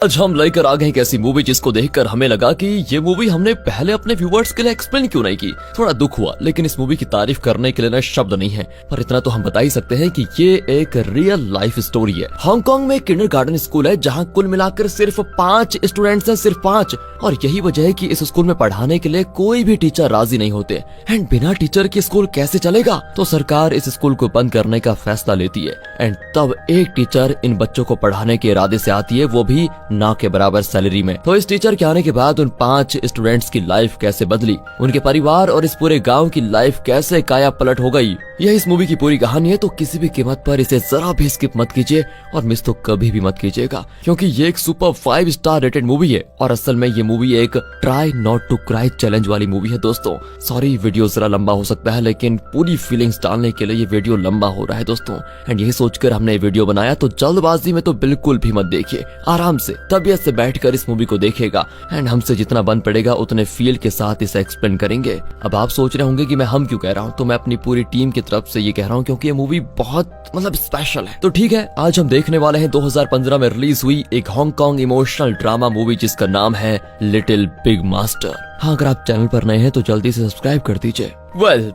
आज हम लेकर आ गए एक ऐसी मूवी जिसको देखकर हमें लगा कि ये मूवी हमने पहले अपने व्यूवर्स के लिए एक्सप्लेन क्यों नहीं की। थोड़ा दुख हुआ, लेकिन इस मूवी की तारीफ करने के लिए ना शब्द नहीं है। पर इतना तो हम बता ही सकते हैं कि ये एक रियल लाइफ स्टोरी है। हांगकांग में एक किंडरगार्टन स्कूल है जहाँ कुल मिलाकर सिर्फ 5 स्टूडेंट्स हैं, सिर्फ 5। और यही वजह है कि इस स्कूल में पढ़ाने के लिए कोई भी टीचर राजी नहीं होते। एंड बिना टीचर के स्कूल कैसे चलेगा? तो सरकार इस स्कूल को बंद करने का फैसला लेती है। एंड तब एक टीचर इन बच्चों को पढ़ाने के इरादे से आती है, वो भी ना के बराबर सैलरी में। तो इस टीचर के आने के बाद उन 5 स्टूडेंट्स की लाइफ कैसे बदली, उनके परिवार और इस पूरे गांव की लाइफ कैसे काया पलट हो गई, यह इस मूवी की पूरी कहानी है। तो किसी भी कीमत पर इसे जरा भी स्किप मत कीजिए और मिस तो कभी भी मत कीजिएगा, क्योंकि ये एक सुपर 5 स्टार रेटेड मूवी है। और असल में ये मूवी एक try not to cry challenge वाली मूवी है दोस्तों। सॉरी वीडियो जरा लंबा हो सकता है, लेकिन पूरी फीलिंग्स डालने के लिए ये वीडियो लंबा हो रहा है दोस्तों। एंड यही सोचकर हमने वीडियो बनाया, तो जल्दबाजी में तो बिल्कुल भी मत देखिए, आराम से तबीयत से बैठकर इस मूवी को देखेगा। एंड हमसे जितना बन पड़ेगा उतने फील के साथ इसे एक्सप्लेन करेंगे। अब आप सोच रहे होंगे कि मैं हम क्यों कह रहा हूँ, तो मैं अपनी पूरी टीम की तरफ से ये कह रहा हूँ क्योंकि ये मूवी बहुत स्पेशल है। तो ठीक है, आज हम देखने वाले हैं 2015 में रिलीज हुई एक हांगकांग इमोशनल ड्रामा मूवी जिसका नाम है लिटिल बिग मास्टर। हाँ, अगर आप चैनल पर नए हैं तो जल्दी से सब्सक्राइब कर दीजिए।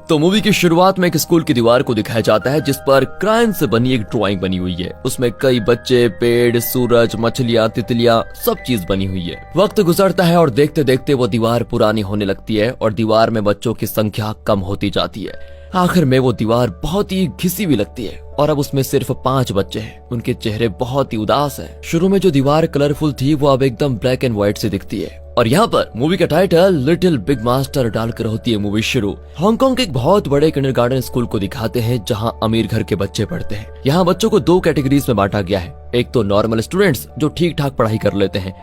तो मूवी की शुरुआत में एक स्कूल की दीवार को दिखाया जाता है जिस पर क्रायन से बनी एक ड्राइंग बनी हुई है। उसमें कई बच्चे, पेड़, सूरज, मछलियाँ, तितलियाँ, सब चीज बनी हुई है। वक्त गुजरता है और देखते देखते वो दीवार पुरानी होने लगती है और दीवार में बच्चों की संख्या कम होती जाती है। आखिर में वो दीवार बहुत ही घिसी हुई लगती है और अब उसमें सिर्फ 5 बच्चे हैं। उनके चेहरे बहुत ही उदास हैं। शुरू में जो दीवार कलरफुल थी वो अब एकदम ब्लैक एंड व्हाइट से दिखती है। और यहाँ पर मूवी का टाइटल लिटिल बिग मास्टर डालकर होती है मूवी शुरू। हांगकांग के एक बहुत बड़े किंडरगार्टन स्कूल को दिखाते हैं जहाँ अमीर घर के बच्चे पढ़ते हैं। यहाँ बच्चों को 2 कैटेगरीज में बांटा गया है। एक तो नॉर्मल स्टूडेंट्स जो ठीक ठाक पढ़ाई कर लेते हैं,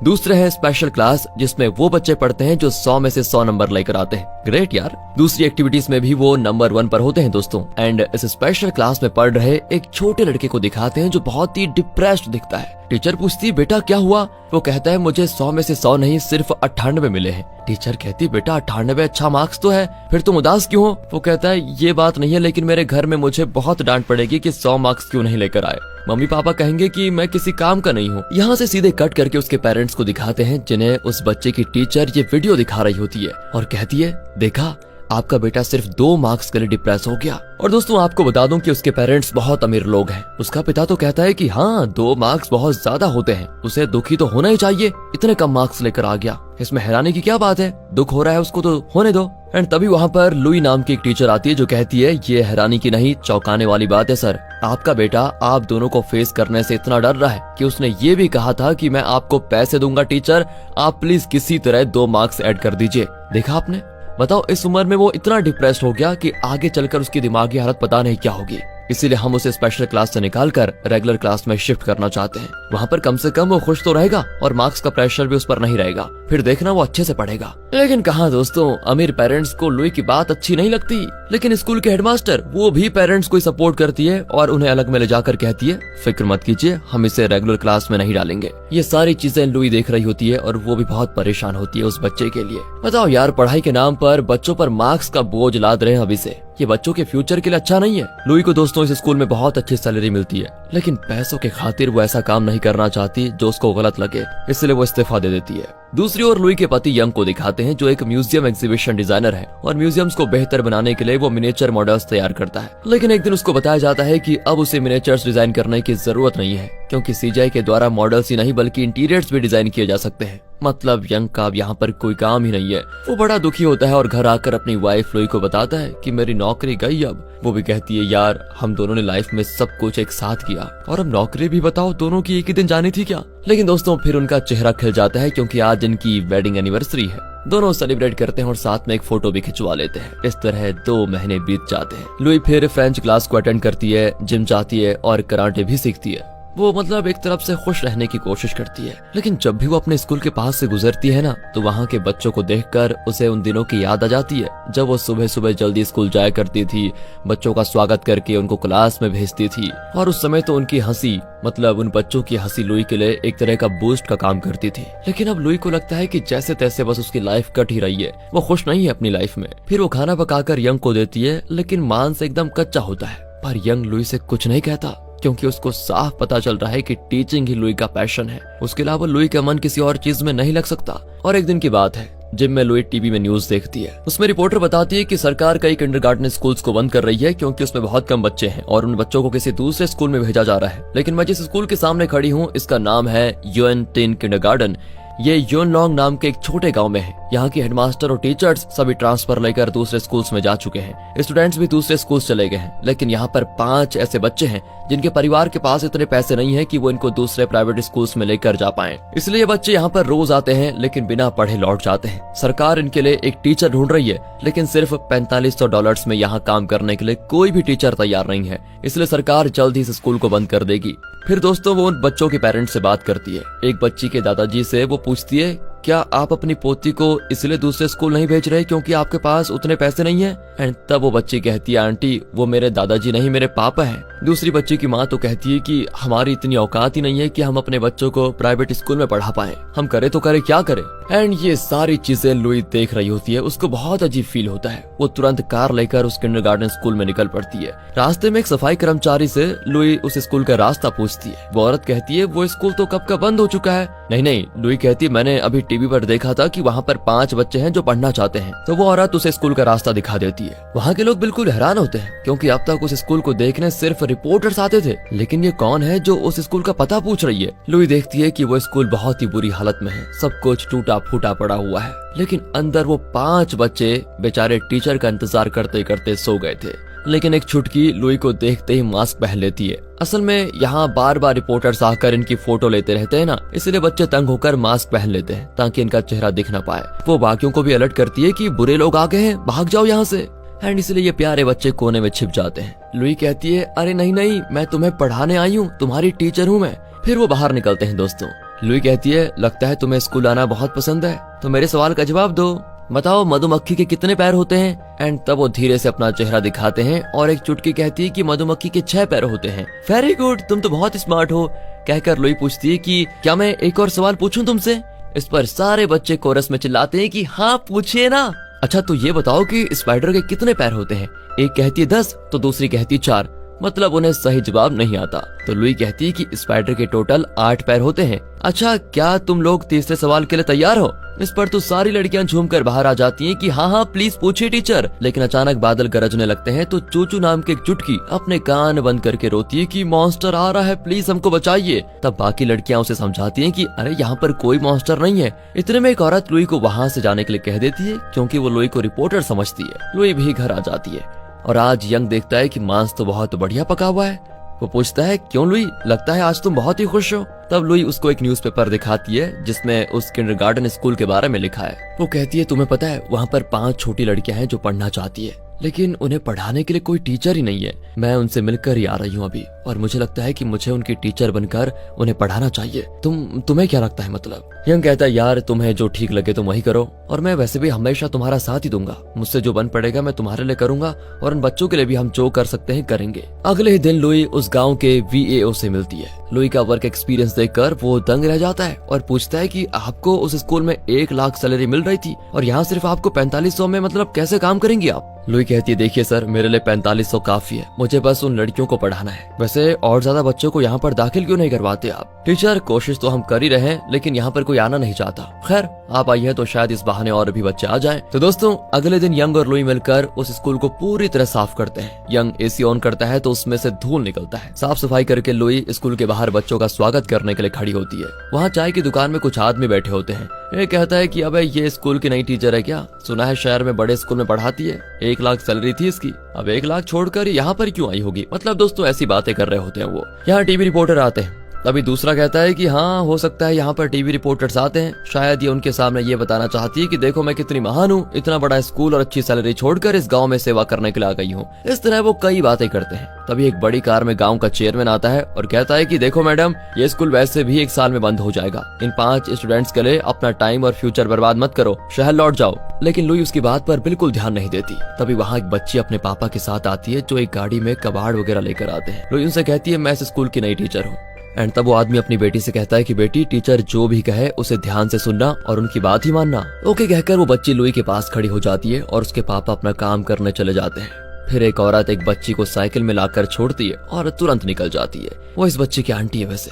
दूसरे है स्पेशल क्लास जिसमें वो बच्चे पढ़ते हैं जो 100 में से 100 नंबर लेकर आते हैं। ग्रेट यार। दूसरी एक्टिविटीज में भी वो नंबर 1 पर होते हैं दोस्तों। एंड इस स्पेशल क्लास में पढ़ रहे एक छोटे लड़के को दिखाते हैं जो बहुत ही डिप्रेस्ड दिखता है। टीचर पूछती, बेटा क्या हुआ? वो कहता है, मुझे 100 में से 100 नहीं, सिर्फ 98 मिले हैं। टीचर कहती, बेटा 98 अच्छा मार्क्स तो है, फिर तुम उदास क्यों हो? वो कहता है, ये बात नहीं है, लेकिन मेरे घर में मुझे बहुत डांट पड़ेगी कि 100 मार्क्स क्यों नहीं लेकर आए। मम्मी पापा कहेंगे कि मैं किसी काम का नहीं हूँ। यहाँ से सीधे कट करके उसके पेरेंट्स को दिखाते हैं जिन्हें उस बच्चे की टीचर ये वीडियो दिखा रही होती है और कहती है, देखा आपका बेटा सिर्फ 2 मार्क्स के लिए डिप्रेस हो गया। और दोस्तों आपको बता दूं कि उसके पेरेंट्स बहुत अमीर लोग हैं। उसका पिता तो कहता है कि हाँ 2 मार्क्स बहुत ज्यादा होते हैं, उसे दुखी तो होना ही चाहिए, इतने कम मार्क्स लेकर आ गया, इसमें हैरानी की क्या बात है, दुख हो रहा है उसको तो होने दो। एंड तभी वहाँ पर लुई नाम की एक टीचर आती है जो कहती है, ये हैरानी की नहीं चौंकाने वाली बात है सर। आपका बेटा आप दोनों को फेस करने से इतना डर रहा है कि उसने ये भी कहा था कि मैं आपको पैसे दूंगा टीचर, आप प्लीज किसी तरह 2 मार्क्स ऐड कर दीजिए। देखा आपने? बताओ इस उम्र में वो इतना डिप्रेस्ड हो गया कि आगे चलकर उसकी दिमागी हालत पता नहीं क्या होगी। इसीलिए हम उसे स्पेशल क्लास से निकालकर रेगुलर क्लास में शिफ्ट करना चाहते हैं। वहाँ पर कम से कम वो खुश तो रहेगा और मार्क्स का प्रेशर भी उस पर नहीं रहेगा, फिर देखना वो अच्छे से पढ़ेगा। लेकिन कहाँ दोस्तों, अमीर पेरेंट्स को लुई की बात अच्छी नहीं लगती, लेकिन स्कूल के हेडमास्टर वो भी पेरेंट्स को सपोर्ट करती है और उन्हें अलग में ले जाकर कहती है, फिक्र मत कीजिए, हम इसे रेगुलर क्लास में नहीं डालेंगे। ये सारी चीजें लुई देख रही होती है और वो भी बहुत परेशान होती है उस बच्चे के लिए। बताओ यार, पढ़ाई के नाम पर बच्चों पर मार्क्स का बोझ लाद रहे हैं अभी से, ये बच्चों के फ्यूचर के लिए अच्छा नहीं है। लुई को दोस्तों इस स्कूल में बहुत अच्छी सैलरी मिलती है, लेकिन पैसों के खातिर वो ऐसा काम नहीं करना चाहती जो उसको गलत लगे, इसलिए वो इस्तीफा दे देती है। दूसरी ओर लुई के पति यंग को दिखाते हैं जो एक म्यूजियम एग्जीबिशन डिजाइनर है और म्यूजियम्स को बेहतर बनाने के लिए वो मिनिएचर मॉडल्स तैयार करता है। लेकिन एक दिन उसको बताया जाता है कि अब उसे मिनिएचर्स डिजाइन करने की जरूरत नहीं है, क्योंकि सीजीआई के द्वारा मॉडल्स ही नहीं बल्कि इंटीरियर्स भी डिजाइन किए जा सकते हैं। मतलब यंग का अब यहाँ पर कोई काम ही नहीं है। वो बड़ा दुखी होता है और घर आकर अपनी वाइफ लुई को बताता है कि मेरी नौकरी गई अब। वो भी कहती है, यार हम दोनों ने लाइफ में सब कुछ एक साथ किया और अब नौकरी भी बताओ दोनों की एक ही दिन जानी थी क्या? लेकिन दोस्तों फिर उनका चेहरा खिल जाता है क्योंकि आज इनकी वेडिंग एनिवर्सरी है। दोनों सेलिब्रेट करते हैं और साथ में एक फोटो भी खिंचवा लेते हैं। इस तरह 2 महीने बीत जाते हैं। लुई फिर फ्रेंच क्लास को अटेंड करती है, जिम जाती है और कराटे भी सीखती है। वो एक तरफ से खुश रहने की कोशिश करती है, लेकिन जब भी वो अपने स्कूल के पास से गुजरती है ना, तो वहाँ के बच्चों को देखकर उसे उन दिनों की याद आ जाती है जब वो सुबह सुबह जल्दी स्कूल जाया करती थी, बच्चों का स्वागत करके उनको क्लास में भेजती थी। और उस समय तो उनकी हंसी, उन बच्चों की हंसी लुई के लिए एक तरह का बूस्ट का काम करती थी। लेकिन अब लुई को लगता है कि जैसे तैसे बस उसकी लाइफ कट ही रही है, वो खुश नहीं है अपनी लाइफ में। फिर वो खाना पकाकर यंग को देती है, लेकिन मांस एकदम कच्चा होता है। पर यंग लुई से कुछ नहीं कहता। क्योंकि उसको साफ पता चल रहा है कि टीचिंग ही लुई का पैशन है। उसके अलावा लुई का मन किसी और चीज में नहीं लग सकता। और एक दिन की बात है, जिम में लुई टीवी में न्यूज देखती है। उसमें रिपोर्टर बताती है कि सरकार कई किंडरगार्टन स्कूल्स को बंद कर रही है क्योंकि उसमें बहुत कम बच्चे हैं और उन बच्चों को किसी दूसरे स्कूल में भेजा जा रहा है। लेकिन मैं जिस स्कूल के सामने खड़ी हूँ इसका नाम है यूएन टिन किंडरगार्टन। ये योनलोंग नाम के एक छोटे गांव में है। यहाँ की हेडमास्टर और टीचर्स सभी ट्रांसफर लेकर दूसरे स्कूल्स में जा चुके हैं। स्टूडेंट्स भी दूसरे स्कूल्स चले गए हैं। लेकिन यहाँ पर 5 ऐसे बच्चे हैं जिनके परिवार के पास इतने पैसे नहीं है कि वो इनको दूसरे प्राइवेट स्कूल्स में लेकर जा पाएं। इसलिए ये बच्चे यहाँ पर रोज आते हैं लेकिन बिना पढ़े लौट जाते हैं। सरकार इनके लिए एक टीचर ढूंढ रही है, लेकिन सिर्फ $4500 में यहाँ काम करने के लिए कोई भी टीचर तैयार नहीं है। इसलिए सरकार जल्द ही इस स्कूल को बंद कर देगी। फिर दोस्तों वो उन बच्चों के पेरेंट्स से बात करती है। एक बच्ची के दादाजी से वो पूछती है, क्या आप अपनी पोती को इसलिए दूसरे स्कूल नहीं भेज रहे क्योंकि आपके पास उतने पैसे नहीं है? एंड तब वो बच्ची कहती है, आंटी वो मेरे दादाजी नहीं मेरे पापा हैं। दूसरी बच्ची की माँ तो कहती है कि हमारी इतनी औकात ही नहीं है कि हम अपने बच्चों को प्राइवेट स्कूल में पढ़ा पाएं। हम करे तो करे क्या करें। एंड ये सारी चीजें लुई देख रही होती है। उसको बहुत अजीब फील होता है। वो तुरंत कार लेकर उस किंडरगार्टन स्कूल में निकल पड़ती है। रास्ते में एक सफाई कर्मचारी से लुई उस स्कूल का रास्ता पूछती है। वो औरत कहती है, वो स्कूल तो कब का बंद हो चुका है। नहीं, लुई कहती है, मैंने अभी टीवी पर देखा था कि वहाँ पर 5 बच्चे हैं जो पढ़ना चाहते हैं। तो वो औरत उसे स्कूल का रास्ता दिखा देती है। वहाँ के लोग बिल्कुल हैरान होते हैं क्योंकि अब तक उस स्कूल को देखने सिर्फ रिपोर्टर्स आते थे, लेकिन ये कौन है जो उस स्कूल का पता पूछ रही है। लुई देखती है कि वो स्कूल बहुत ही बुरी हालत में है। सब कुछ टूटा फूटा पड़ा हुआ है, लेकिन अंदर वो 5 बच्चे बेचारे टीचर का इंतजार करते करते सो गए थे। लेकिन एक छुटकी लुई को देखते ही मास्क पहन लेती है। असल में यहाँ बार बार रिपोर्टर्स आकर इनकी फोटो लेते रहते हैं ना, इसलिए बच्चे तंग होकर मास्क पहन लेते हैं ताकि इनका चेहरा दिख ना पाए। वो बाकियों को भी अलर्ट करती है कि बुरे लोग आ गए हैं, भाग जाओ यहाँ से। एंड इसलिए ये प्यारे बच्चे कोने में छिप जाते हैं। लुई कहती है, अरे नहीं, मैं तुम्हें पढ़ाने आई हूँ, तुम्हारी टीचर हूँ मैं। फिर वो बाहर निकलते हैं। दोस्तों लुई कहती है, लगता है तुम्हें स्कूल आना बहुत पसंद है, तो मेरे सवाल का जवाब दो। बताओ मधुमक्खी के कितने पैर होते हैं? एंड तब वो धीरे से अपना चेहरा दिखाते हैं और एक चुटकी कहती है कि मधुमक्खी के 6 पैर होते हैं। वेरी गुड, तुम तो बहुत स्मार्ट हो, कहकर लुई पूछती है कि क्या मैं एक और सवाल पूछूं तुमसे? इस पर सारे बच्चे कोरस में चिल्लाते हैं कि हाँ पूछिए ना। अच्छा तो ये बताओ कि स्पाइडर के कितने पैर होते हैं? एक कहती है 10 तो दूसरी कहती है 4। मतलब उन्हें सही जवाब नहीं आता। तो लुई कहती है कि स्पाइडर के टोटल 8 पैर होते हैं। अच्छा क्या तुम लोग तीसरे सवाल के लिए तैयार हो? इस पर तो सारी लड़कियां झूमकर बाहर आ जाती हैं कि हाँ प्लीज पूछिए टीचर। लेकिन अचानक बादल गरजने लगते हैं तो चूचू नाम की एक चुटकी अपने कान बंद करके रोती है कि मॉन्स्टर आ रहा है, प्लीज हमको बचाइए। तब बाकी लड़कियां उसे समझाती हैं कि अरे यहाँ पर कोई मॉन्स्टर नहीं है। इतने में एक औरत लुई को वहाँ से जाने के लिए कह देती है क्योंकि वो लुई को रिपोर्टर समझती है। लुई भी घर आ जाती है और आज यंग देखता है कि मांस तो बहुत बढ़िया पका हुआ है। वो पूछता है, क्यों लुई, लगता है आज तुम बहुत ही खुश हो। तब लुई उसको एक न्यूज़पेपर दिखाती है जिसमें उस किंडरगार्टन स्कूल के बारे में लिखा है। वो कहती है, तुम्हें पता है वहाँ पर 5 छोटी लड़कियां हैं जो पढ़ना चाहती है, लेकिन उन्हें पढ़ाने के लिए कोई टीचर ही नहीं है। मैं उनसे मिलकर ही आ रही हूँ अभी, और मुझे लगता है कि मुझे उनकी टीचर बनकर उन्हें पढ़ाना चाहिए। तुम्हें क्या लगता है? मतलब यंग कहता है, यार तुम्हें जो ठीक लगे तुम वही करो, और मैं वैसे भी हमेशा तुम्हारा साथ ही दूंगा। मुझसे जो बन पड़ेगा मैं तुम्हारे लिए करूंगा, और उन बच्चों के लिए भी हम जो कर सकते हैं करेंगे। अगले ही दिन लुई उस गाँव के VAO से मिलती है। लुई का वर्क एक्सपीरियंस देखकर वो दंग रह जाता है और पूछता है कि आपको उस स्कूल में 1 लाख सैलरी मिल रही थी और यहाँ सिर्फ आपको 4500 में, मतलब कैसे काम करेंगी आप? लुई कहती है, देखिए सर, मेरे लिए 4500 काफी है, मुझे बस उन लड़कियों को पढ़ाना है। वैसे और ज्यादा बच्चों को यहाँ पर दाखिल क्यों नहीं करवाते आप? टीचर, कोशिश तो हम कर ही रहे हैं, लेकिन यहाँ पर कोई आना नहीं चाहता। खैर आप आई हैं तो शायद इस बहाने और भी बच्चे आ जाएं। तो दोस्तों अगले दिन यंग और लुई मिलकर उस स्कूल को पूरी तरह साफ करते हैं। यंग AC ऑन करता है तो उसमें से धूल निकलता है। साफ सफाई करके लुई स्कूल के बाहर बच्चों का स्वागत करने के लिए खड़ी होती है। वहाँ चाय की दुकान में कुछ आदमी बैठे होते हैं। ये कहता है कि अबे ये स्कूल की नई टीचर है क्या? सुना है शहर में बड़े स्कूल में पढ़ाती है, 1 लाख सैलरी थी इसकी, अब 1 लाख छोड़कर यहाँ पर क्यों आई होगी? मतलब दोस्तों ऐसी बातें कर रहे होते हैं वो। यहाँ टीवी रिपोर्टर आते हैं। तभी दूसरा कहता है कि हाँ हो सकता है यहाँ पर टीवी रिपोर्टर्स आते हैं, शायद ये उनके सामने ये बताना चाहती है कि देखो मैं कितनी महान हूँ, इतना बड़ा स्कूल और अच्छी सैलरी छोड़कर इस गांव में सेवा करने के लिए आ गई हूँ। इस तरह वो कई बातें करते हैं। तभी एक बड़ी कार में गांव का चेयरमैन आता है और कहता है कि देखो मैडम, ये स्कूल वैसे भी 1 साल में बंद हो जाएगा। इन 5 स्टूडेंट्स के लिए अपना टाइम और फ्यूचर बर्बाद मत करो, शहर लौट जाओ। लेकिन लुई उसकी बात पर बिल्कुल ध्यान नहीं देती। तभी वहाँ एक बच्ची अपने पापा के साथ आती है जो एक गाड़ी में कबाड़ वगैरह लेकर आते हैं। लुई उनसे कहती है, मैं इस स्कूल की नई टीचर हूँ। एंड तब वो आदमी अपनी बेटी से कहता है कि बेटी, टीचर जो भी कहे उसे ध्यान से सुनना और उनकी बात ही मानना। ओके कहकर वो बच्ची लुई के पास खड़ी हो जाती है और उसके पापा अपना काम करने चले जाते हैं। फिर एक औरत एक बच्ची को साइकिल में लाकर छोड़ती है और तुरंत निकल जाती है। वो इस बच्ची की आंटी है वैसे।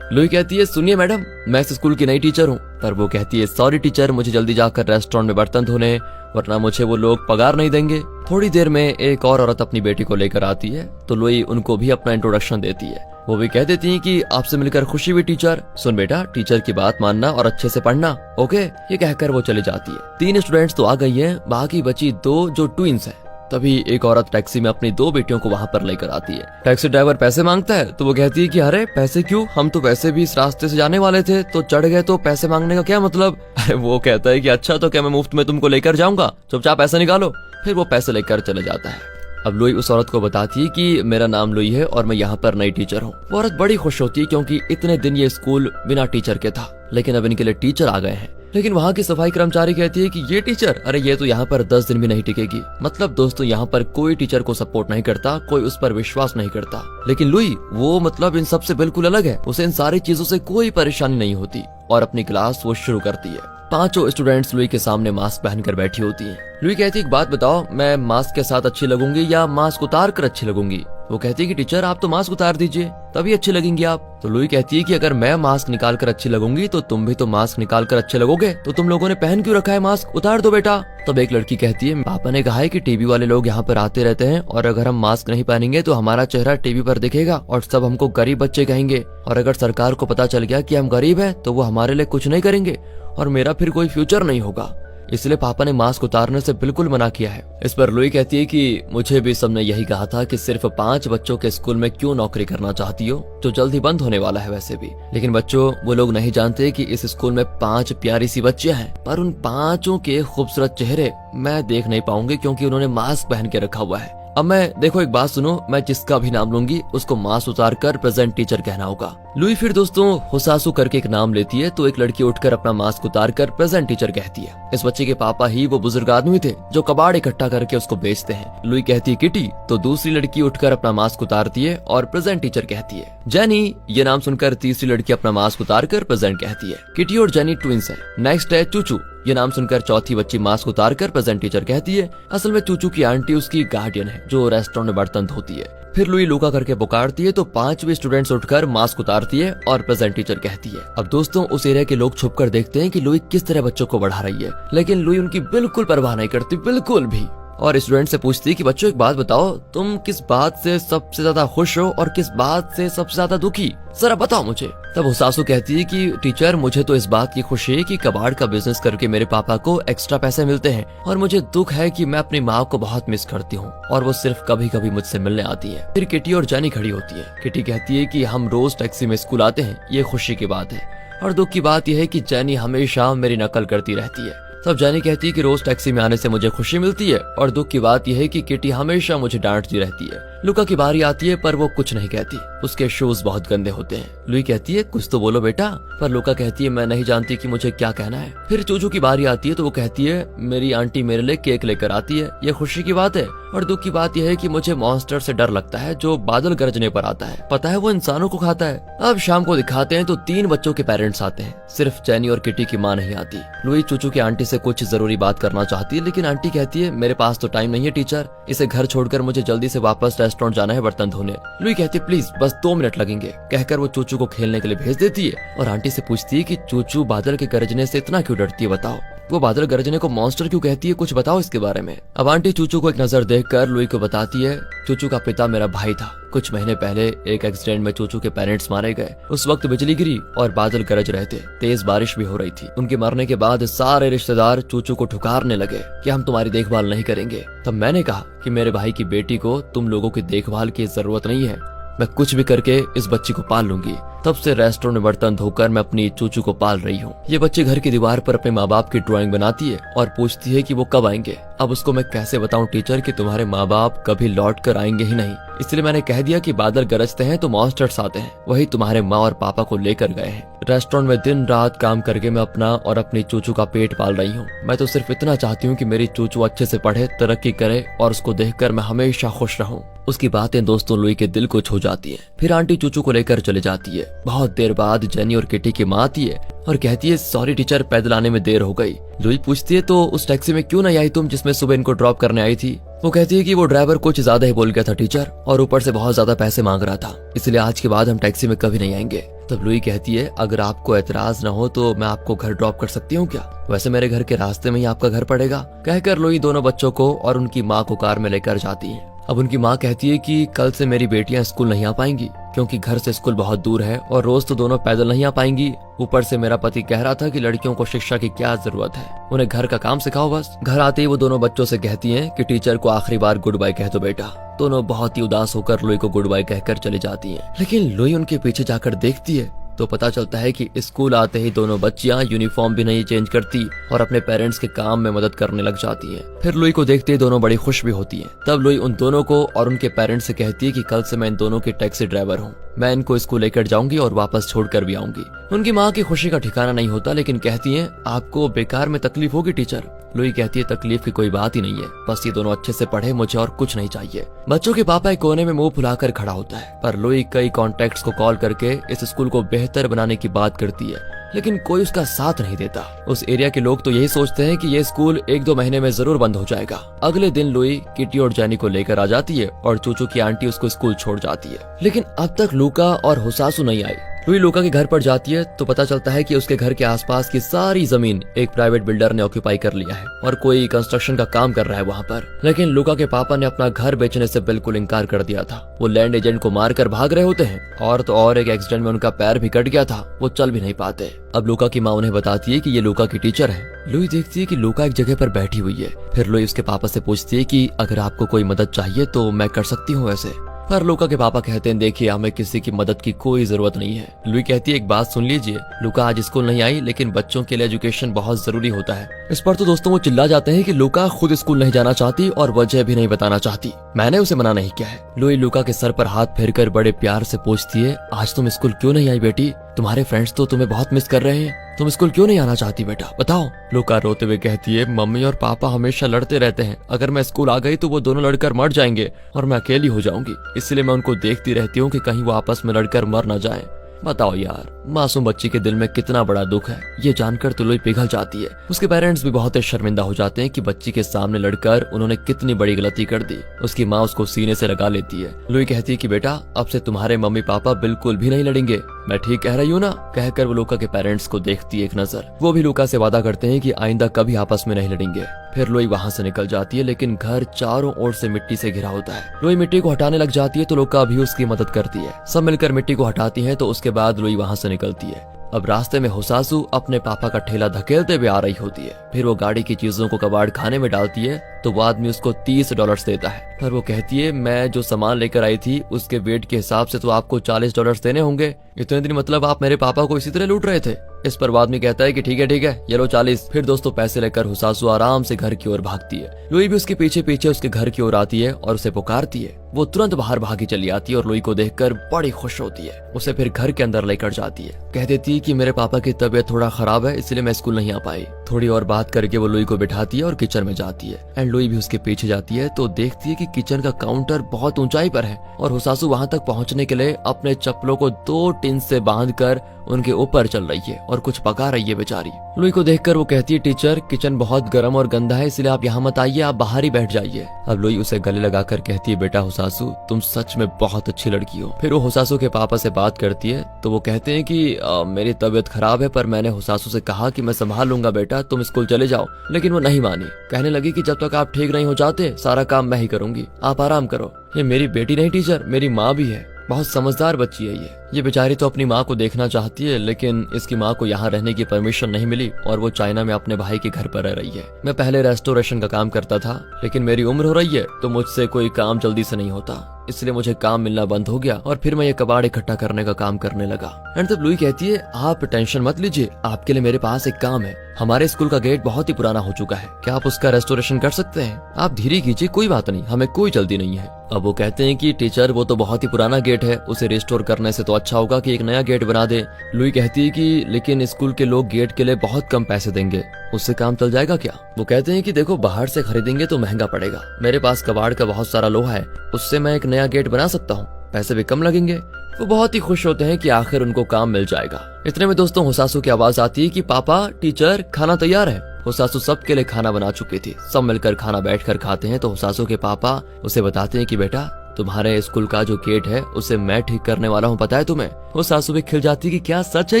लुई कहती है, सुनिए मैडम, मैं इस स्कूल की नई टीचर हूँ। पर वो कहती है, सॉरी टीचर, मुझे जल्दी जाकर रेस्टोरेंट में बर्तन धोने, वरना मुझे वो लोग पगार नहीं देंगे। थोड़ी देर में एक और औरत अपनी बेटी को लेकर आती है तो लुई उनको भी अपना इंट्रोडक्शन देती है। वो भी कह देती है कि आपसे मिलकर खुशी हुई टीचर। सुन बेटा, टीचर की बात मानना और अच्छे से पढ़ना, ओके। ये कहकर वो चली जाती है। 3 स्टूडेंट्स तो आ गई हैं, बाकी बची 2 जो ट्विंस हैं। तभी एक औरत टैक्सी में अपनी 2 बेटियों को वहाँ पर लेकर आती है। टैक्सी ड्राइवर पैसे मांगता है तो वो कहती है कि अरे पैसे क्यों, हम तो वैसे भी इस रास्ते से जाने वाले थे, तो चढ़ गए तो पैसे मांगने का क्या मतलब। अरे वो कहता है कि अच्छा, तो क्या मैं मुफ्त में तुमको लेकर जाऊंगा, चुपचाप पैसे निकालो। फिर वो पैसे लेकर चले जाता है। अब लुई उस औरत को बताती है कि मेरा नाम लुई है और मैं यहाँ पर नई टीचर हूँ। वो औरत बड़ी खुश होती है क्योंकि इतने दिन ये स्कूल बिना टीचर के था, लेकिन अब इनके लिए टीचर आ गए हैं। लेकिन वहाँ की सफाई कर्मचारी कहती है कि ये टीचर, अरे ये तो यहाँ पर 10 दिन भी नहीं टिकेगी। मतलब दोस्तों, यहाँ पर कोई टीचर को सपोर्ट नहीं करता, कोई उस पर विश्वास नहीं करता। लेकिन लुई वो मतलब इन सब से बिल्कुल अलग है। उसे इन सारी चीजों से कोई परेशानी नहीं होती और अपनी क्लास वो शुरू करती है। 5 स्टूडेंट्स लुई के सामने मास्क पहनकर बैठी होती हैं। लुई कहती है, एक बात बताओ, मैं मास्क के साथ अच्छी लगूंगी या मास्क उतार कर अच्छी लगूंगी। वो कहती है कि टीचर आप तो मास्क उतार दीजिए, तभी अच्छी लगेंगी आप। तो लुई कहती है कि अगर मैं मास्क निकाल कर अच्छी लगूंगी तो तुम भी तो मास्क निकाल कर अच्छे लगोगे, तो तुम लोगों ने पहन क्यों रखा है मास्क, उतार दो बेटा। तब एक लड़की कहती है, पापा ने कहा है कि टीवी वाले लोग यहाँ पर आते रहते हैं और अगर हम मास्क नहीं पहनेंगे तो हमारा चेहरा टीवी पर दिखेगा और सब हमको गरीब बच्चे कहेंगे, और अगर सरकार को पता चल गया कि हम गरीब हैं तो वो हमारे लिए कुछ नहीं करेंगे और मेरा फिर कोई फ्यूचर नहीं होगा। इसलिए पापा ने मास्क उतारने से बिल्कुल मना किया है। इस पर लुई कहती है कि मुझे भी सबने यही कहा था कि सिर्फ 5 बच्चों के स्कूल में क्यों नौकरी करना चाहती हो, जो जल्द ही बंद होने वाला है वैसे भी। लेकिन बच्चों, वो लोग नहीं जानते कि इस स्कूल में 5 प्यारी सी बच्चियां हैं, पर उन 5 के खूबसूरत चेहरे मैं देख नहीं पाऊंगी क्योंकि उन्होंने मास्क पहन के रखा हुआ है। अब मैं, देखो एक बात सुनो, मैं जिसका भी नाम लूंगी उसको मास्क उतार कर प्रेजेंट टीचर कहना होगा। लुई फिर दोस्तों हुसासू करके एक नाम लेती है तो एक लड़की उठकर अपना मास्क उतार कर प्रेजेंट टीचर कहती है। इस बच्चे के पापा ही वो बुजुर्ग आदमी थे जो कबाड़ इकट्ठा करके उसको बेचते हैं। लुई कहती है किटी, तो दूसरी लड़की उठकर अपना मास्क उतारती है और प्रेजेंट टीचर कहती है। जेनी, ये नाम सुनकर तीसरी लड़की अपना मास्क उतार कर प्रेजेंट कहती है। किटी और जेनी ट्विंस है। नेक्स्ट है चूचू, ये नाम सुनकर चौथी बच्ची मास्क उतार कर प्रेजेंट टीचर कहती है। असल में चूचू की आंटी उसकी गार्डियन है जो रेस्टोरेंट में बर्तन धोती है। फिर लुई लुका करके पुकारती है तो 5वीं स्टूडेंट्स उठकर मास्क उतारती है और प्रेजेंट टीचर कहती है। अब दोस्तों उस एरिया के लोग छुपकर देखते हैं कि लुई किस तरह बच्चों को बढ़ा रही है, लेकिन लुई उनकी बिल्कुल परवाह नहीं करती, बिल्कुल भी। और स्टूडेंट से पूछती है कि बच्चों एक बात बताओ, तुम किस बात से सबसे ज्यादा खुश हो और किस बात से सबसे ज्यादा दुखी, जरा बताओ मुझे। तब हुसासू कहती है कि टीचर, मुझे तो इस बात की खुशी है कि कबाड़ का बिजनेस करके मेरे पापा को एक्स्ट्रा पैसे मिलते हैं, और मुझे दुख है कि मैं अपनी माँ को बहुत मिस करती हूँ और वो सिर्फ कभी कभी मुझसे मिलने आती है। फिर किटी और जेनी खड़ी होती है। किटी कहती है कि हम रोज टैक्सी में स्कूल आते हैं, ये खुशी की बात है, और दुख की बात यह है कि जेनी हमेशा मेरी नकल करती रहती है। तब जेनी कहती है कि रोज टैक्सी में आने से मुझे खुशी मिलती है, और दुख की बात यह है कि किटी हमेशा मुझे डांटती रहती है। लुका की बारी आती है पर वो कुछ नहीं कहती, उसके शूज बहुत गंदे होते हैं। लुई कहती है कुछ तो बोलो बेटा, पर लुका कहती है मैं नहीं जानती कि मुझे क्या कहना है। फिर चूचू की बारी आती है तो वो कहती है मेरी आंटी मेरे लिए केक लेकर आती है, ये खुशी की बात है। और दुख की बात यह है कि मुझे मॉन्स्टर से डर लगता है जो बादल गरजने पर आता है, पता है वो इंसानों को खाता है। अब शाम को दिखाते हैं तो 3 बच्चों के पेरेंट्स आते हैं, सिर्फ जेनी और किटी की माँ नहीं आती। लुई चूचू की आंटी से कुछ जरूरी बात करना चाहती है, लेकिन आंटी कहती है मेरे पास तो टाइम नहीं है टीचर, इसे घर छोड़कर मुझे जल्दी से वापस रेस्टोरेंट जाना है बर्तन धोने। लुई कहती है प्लीज बस 2 मिनट लगेंगे, कहकर वो चूचू को खेलने के लिए भेज देती है। और आंटी से पूछती है कि चूचू बादल के गरजने से इतना क्यों डरती है, बताओ, वो बादल गरजने को मॉन्स्टर क्यों कहती है, कुछ बताओ इसके बारे में। अब आंटी चूचू को एक नजर देखकर लुई को बताती है चूचू का पिता मेरा भाई था, कुछ महीने पहले एक एक्सीडेंट में चूचू के पेरेंट्स मारे गए। उस वक्त बिजली गिरी और बादल गरज रहे थे, तेज बारिश भी हो रही थी। उनके मरने के बाद सारे रिश्तेदार चूचू को ठुकारने लगे कि हम तुम्हारी देखभाल नहीं करेंगे। तब मैंने कहा कि मेरे भाई की बेटी को तुम लोगों की देखभाल की जरूरत नहीं है, मैं कुछ भी करके इस बच्ची को पाल लूंगी। तब से रेस्टोरेंट में बर्तन धोकर मैं अपनी चूचू को पाल रही हूँ। ये बच्ची घर की दीवार पर अपने माँ बाप की ड्राइंग बनाती है और पूछती है कि वो कब आएंगे। अब उसको मैं कैसे बताऊं टीचर कि तुम्हारे माँ बाप कभी लौट कर आएंगे ही नहीं, इसलिए मैंने कह दिया कि बादल गरजते हैं तो मॉन्स्टर्स आते हैं, वही तुम्हारे माँ और पापा को लेकर गए हैं। रेस्टोरेंट में दिन रात काम करके मैं अपना और अपनी चूचू का पेट पाल रही हूँ। मैं तो सिर्फ इतना चाहती हूँ कि मेरी चूचू अच्छे से पढ़े, तरक्की करे और उसको देखकर मैं हमेशा खुश रहूं। उसकी बातें दोस्तों लुई के दिल को छू जाती है। फिर आंटी चूचू को लेकर चले जाती है। बहुत देर बाद जेनी और किटी की माँ आती है और कहती है सॉरी टीचर, पैदल आने में देर हो गई। लुई पूछती है तो उस टैक्सी में क्यों नहीं आई तुम जिसमें सुबह इनको ड्रॉप करने आई थी। वो कहती है कि वो ड्राइवर कुछ ज्यादा ही बोल गया था टीचर, और ऊपर से बहुत ज्यादा पैसे मांग रहा था, इसलिए आज के बाद हम टैक्सी में कभी नहीं आएंगे। तब लुई कहती है अगर आपको एतराज न हो तो मैं आपको घर ड्रॉप कर सकती हूँ क्या? वैसे मेरे घर के रास्ते में ही आपका घर पड़ेगा। कहकर लुई दोनों बच्चों को और उनकी माँ को कार में लेकर जाती है। अब उनकी माँ कहती है कि कल से मेरी बेटियां स्कूल नहीं आ पाएंगी क्योंकि घर से स्कूल बहुत दूर है और रोज तो दोनों पैदल नहीं आ पाएंगी। ऊपर से मेरा पति कह रहा था कि लड़कियों को शिक्षा की क्या जरूरत है, उन्हें घर का काम सिखाओ बस। घर आते ही वो दोनों बच्चों से कहती हैं कि टीचर को आखिरी बार गुड बाय कह दो बेटा। दोनों बहुत ही उदास होकर लुई को गुड बाय कहकर चली जाती हैं। लेकिन लुई उनके पीछे जाकर देखती है तो पता चलता है कि स्कूल आते ही दोनों बच्चियां यूनिफॉर्म भी नहीं चेंज करती और अपने पेरेंट्स के काम में मदद करने लग जाती हैं। फिर लुई को देखते ही दोनों बड़ी खुश भी होती हैं। तब लुई उन दोनों को और उनके पेरेंट्स से कहती है कि कल से मैं इन दोनों की टैक्सी ड्राइवर हूँ, मैं इनको स्कूल लेकर जाऊंगी और वापस छोड़कर भी आऊंगी। उनकी माँ की खुशी का ठिकाना नहीं होता, लेकिन कहती है आपको बेकार में तकलीफ होगी टीचर। लुई कहती है तकलीफ की कोई बात ही नहीं है, बस ये दोनों अच्छे से पढ़े, मुझे और कुछ नहीं चाहिए। बच्चों के पापा एक कोने में मुंह फुलाकर खड़ा होता है, पर लुई कई कॉन्टेक्ट्स को कॉल करके इस स्कूल को बेहतर बनाने की बात करती है, लेकिन कोई उसका साथ नहीं देता। उस एरिया के लोग तो यही सोचते हैं कि ये स्कूल 1-2 महीने में जरूर बंद हो जाएगा। अगले दिन लुई किटी और जैनी को लेकर आ जाती है और चूचू की आंटी उसको स्कूल छोड़ जाती है। लेकिन अब तक लूका और हुसासु नहीं आई। लुई लूका के घर पर जाती है तो पता चलता है कि उसके घर के आसपास की सारी जमीन एक प्राइवेट बिल्डर ने ऑक्यूपाई कर लिया है और कोई कंस्ट्रक्शन का काम कर रहा है वहाँ पर। लेकिन लूका के पापा ने अपना घर बेचने से बिल्कुल इनकार कर दिया था। वो लैंड एजेंट को मारकर भाग रहे होते हैं और तो और एक एक्सीडेंट में उनका पैर भी कट गया था, वो चल भी नहीं पाते। अब लूका की माँ उन्हें बताती है कि ये लूका की टीचर है। लुई देखती है कि लूका एक जगह पर बैठी हुई है। फिर लुई उसके पापा से पूछती है कि अगर आपको कोई मदद चाहिए तो मैं कर सकती हूँ वैसे। पर लूका के पापा कहते हैं देखिए हमें किसी की मदद की कोई जरूरत नहीं है। लुई कहती है एक बात सुन लीजिए, लूका आज स्कूल नहीं आई लेकिन बच्चों के लिए एजुकेशन बहुत जरूरी होता है। इस पर तो दोस्तों वो चिल्ला जाते हैं कि लूका खुद स्कूल नहीं जाना चाहती और वजह भी नहीं बताना चाहती, मैंने उसे मना नहीं किया है। लुई लूका के सर पर हाथ फेरकर बड़े प्यार से पूछती है आज तुम स्कूल क्यों नहीं आई बेटी? तुम्हारे फ्रेंड्स तो तुम्हें बहुत मिस कर रहे हैं, तुम स्कूल क्यों नहीं आना चाहती बेटा, बताओ। लूका रोते हुए कहती है मम्मी और पापा हमेशा लड़ते रहते हैं, अगर मैं स्कूल आ गई तो वो दोनों लड़कर मर जाएंगे और मैं अकेली हो जाऊंगी, इसलिए मैं उनको देखती रहती हूँ कि कहीं वो आपस में लड़कर मर न जाएं। बताओ यार, मासूम बच्ची के दिल में कितना बड़ा दुख है, ये जानकर तो लुई पिघल जाती है। उसके पेरेंट्स भी बहुत शर्मिंदा हो जाते हैं कि बच्ची के सामने लड़कर उन्होंने कितनी बड़ी गलती कर दी। उसकी माँ उसको सीने से लगा लेती है। लुई कहती है कि बेटा अब से तुम्हारे मम्मी पापा बिल्कुल भी नहीं लड़ेंगे, मैं ठीक कह रही हूँ ना? कहकर वो लूका के पेरेंट्स को देखती है एक नजर। वो भी लूका से वादा करते हैं कि आइंदा कभी आपस में नहीं लड़ेंगे। फिर लुई वहाँ से निकल जाती है, लेकिन घर चारों ओर से मिट्टी से घिरा होता है। लुई मिट्टी को हटाने लग जाती है तो लूका भी उसकी मदद करती है। सब मिलकर मिट्टी को हटाती हैं तो उसके बाद लुई वहाँ से निकलती है। अब रास्ते में हुसासु अपने पापा का ठेला धकेलते हुए आ रही होती है। फिर वो गाड़ी की चीजों को कबाड़ खाने में डालती है तो वो आदमी उसको $30 देता है। पर वो कहती है मैं जो सामान लेकर आई थी उसके वेट के हिसाब से तो आपको $40 देने होंगे, इतने दिन मतलब आप मेरे पापा को इसी तरह लूट रहे थे। इस पर आदमी कहता है कि ठीक है ये लो 40। फिर दोस्तों पैसे लेकर हुसासु आराम से घर की ओर भागती है। लुई भी उसके पीछे पीछे उसके घर की ओर आती है और उसे पुकारती है। वो तुरंत बाहर भागी चली आती है और लुई को देखकर बड़ी खुश होती है। उसे फिर घर के अंदर लेकर जाती है। कह देती है कि मेरे पापा की तबीयत थोड़ा खराब है इसलिए मैं स्कूल नहीं आ पाई। थोड़ी और बात करके वो लुई को बिठाती है और किचन में जाती है। एंड लुई भी उसके पीछे जाती है तो देखती है कि किचन का काउंटर बहुत ऊंचाई पर है और हुसासु वहां तक पहुंचने के लिए अपने चप्पलों को 2 टिन से बांधकर उनके ऊपर चल रही है और कुछ पका रही है बेचारी। लुई को देखकर वो कहती है टीचर किचन बहुत गर्म और गंदा है इसलिए आप यहाँ मत आइए, आप बाहर ही बैठ जाइए। अब लुई उसे गले लगाकर कहती है बेटा हुसासु तुम सच में बहुत अच्छी लड़की हो। फिर वो हुसासु के पापा से बात करती है तो वो कहते हैं कि मेरी तबीयत खराब है पर मैंने हुसासु से कहा कि मैं संभाल लूंगा बेटा, तुम स्कूल चले जाओ। लेकिन वो नहीं मानी, कहने लगी कि जब तक आप ठीक नहीं हो जाते सारा काम मैं ही करूंगी, आप आराम करो। ये मेरी बेटी नहीं टीचर, मेरी माँ भी है, बहुत समझदार बच्ची है ये बेचारी तो अपनी माँ को देखना चाहती है लेकिन इसकी माँ को यहाँ रहने की परमिशन नहीं मिली और वो चाइना में अपने भाई के घर पर रह रही है। मैं पहले रेस्टोरेशन का काम करता था लेकिन मेरी उम्र हो रही है तो मुझसे कोई काम जल्दी से नहीं होता, इसलिए मुझे काम मिलना बंद हो गया और फिर मैं ये कबाड़ इकट्ठा करने का काम करने लगा। एंड तब लुई कहती है आप टेंशन मत लीजिए, आपके लिए मेरे पास एक काम है। हमारे स्कूल का गेट बहुत ही पुराना हो चुका है, क्या आप उसका रेस्टोरेशन कर सकते हैं? आप धीरे कीजिए, कोई बात नहीं, हमें कोई जल्दी नहीं है। अब वो कहते हैं कि टीचर वो तो बहुत ही पुराना गेट है, उसे रिस्टोर करने से तो अच्छा होगा कि एक नया गेट बना दे। लुई कहती है कि लेकिन स्कूल के लोग गेट के लिए बहुत कम पैसे देंगे, उससे काम चल जाएगा क्या? वो कहते हैं कि देखो बाहर से खरीदेंगे तो महंगा पड़ेगा, मेरे पास कबाड़ का बहुत सारा लोहा है, उससे मैं एक नया गेट बना सकता हूँ, पैसे भी कम लगेंगे। वो बहुत ही खुश होते हैं कि आखिर उनको काम मिल जाएगा। इतने में दोस्तों हुसासु की आवाज आती है कि पापा टीचर खाना तैयार है। हुसासू सबके लिए खाना बना चुकी थी। सब मिलकर खाना बैठकर खाते हैं तो हुसासू के पापा उसे बताते हैं कि बेटा तुम्हारे स्कूल का जो गेट है उसे मैं ठीक करने वाला हूँ, पता है तुम्हें। वो सासू भी खिल जाती है कि क्या सच है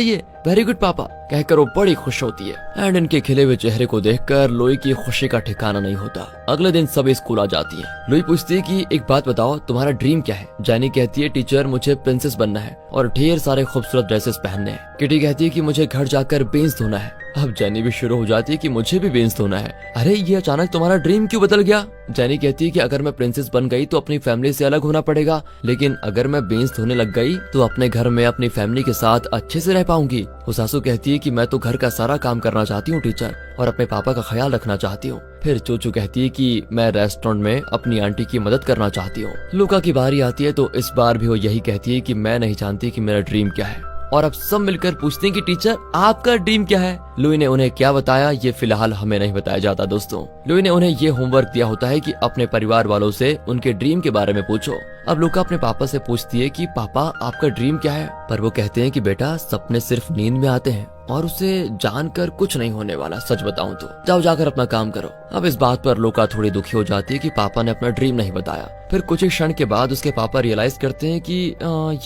ये, वेरी गुड पापा कहकर वो बड़ी खुश होती है। एंड इनके खिले हुए चेहरे को देखकर लुई की खुशी का ठिकाना नहीं होता। अगले दिन सभी स्कूल आ जाती है। लुई पूछती है कि एक बात बताओ तुम्हारा ड्रीम क्या है। जैनी कहती है टीचर मुझे प्रिंसेस बनना है और ढेर सारे खूबसूरत ड्रेसेस पहनने हैं। किटी कहती है कि मुझे घर जाकर बेंच धोना है। अब जैनी भी शुरू हो जाती है कि मुझे भी बेंच धोना है। अरे ये अचानक तुम्हारा ड्रीम क्यों बदल गया। जैनी कहती है कि अगर मैं प्रिंसेस बन गई तो अपनी फैमिली से अलग होना पड़ेगा, लेकिन अगर मैं बेंच धोने लग गई तो अपने घर में अपनी फैमिली के साथ अच्छे से रह पाऊंगी। हुसासू कहती है कि मैं तो घर का सारा काम करना चाहती हूँ टीचर, और अपने पापा का ख्याल रखना चाहती हूँ। फिर चूचू कहती है कि मैं रेस्टोरेंट में अपनी आंटी की मदद करना चाहती हूँ। लुका की बारी आती है तो इस बार भी वो यही कहती है कि मैं नहीं जानती कि मेरा ड्रीम क्या है। और अब सब मिलकर पूछते हैं कि टीचर आपका ड्रीम क्या है। लुई ने उन्हें क्या बताया ये फिलहाल हमें नहीं बताया जाता दोस्तों। लुई ने उन्हें ये होमवर्क दिया होता है कि अपने परिवार वालों से उनके ड्रीम के बारे में पूछो। अब लुका अपने पापा से पूछती है कि पापा आपका ड्रीम क्या है, पर वो कहते हैं कि बेटा सपने सिर्फ नींद में आते हैं और उसे जानकर कुछ नहीं होने वाला, सच बताऊं तो जाओ जाकर अपना काम करो। अब इस बात पर लुका थोड़ी दुखी हो जाती है कि पापा ने अपना ड्रीम नहीं बताया। फिर कुछ ही क्षण के बाद उसके पापा रियलाइज करते हैं कि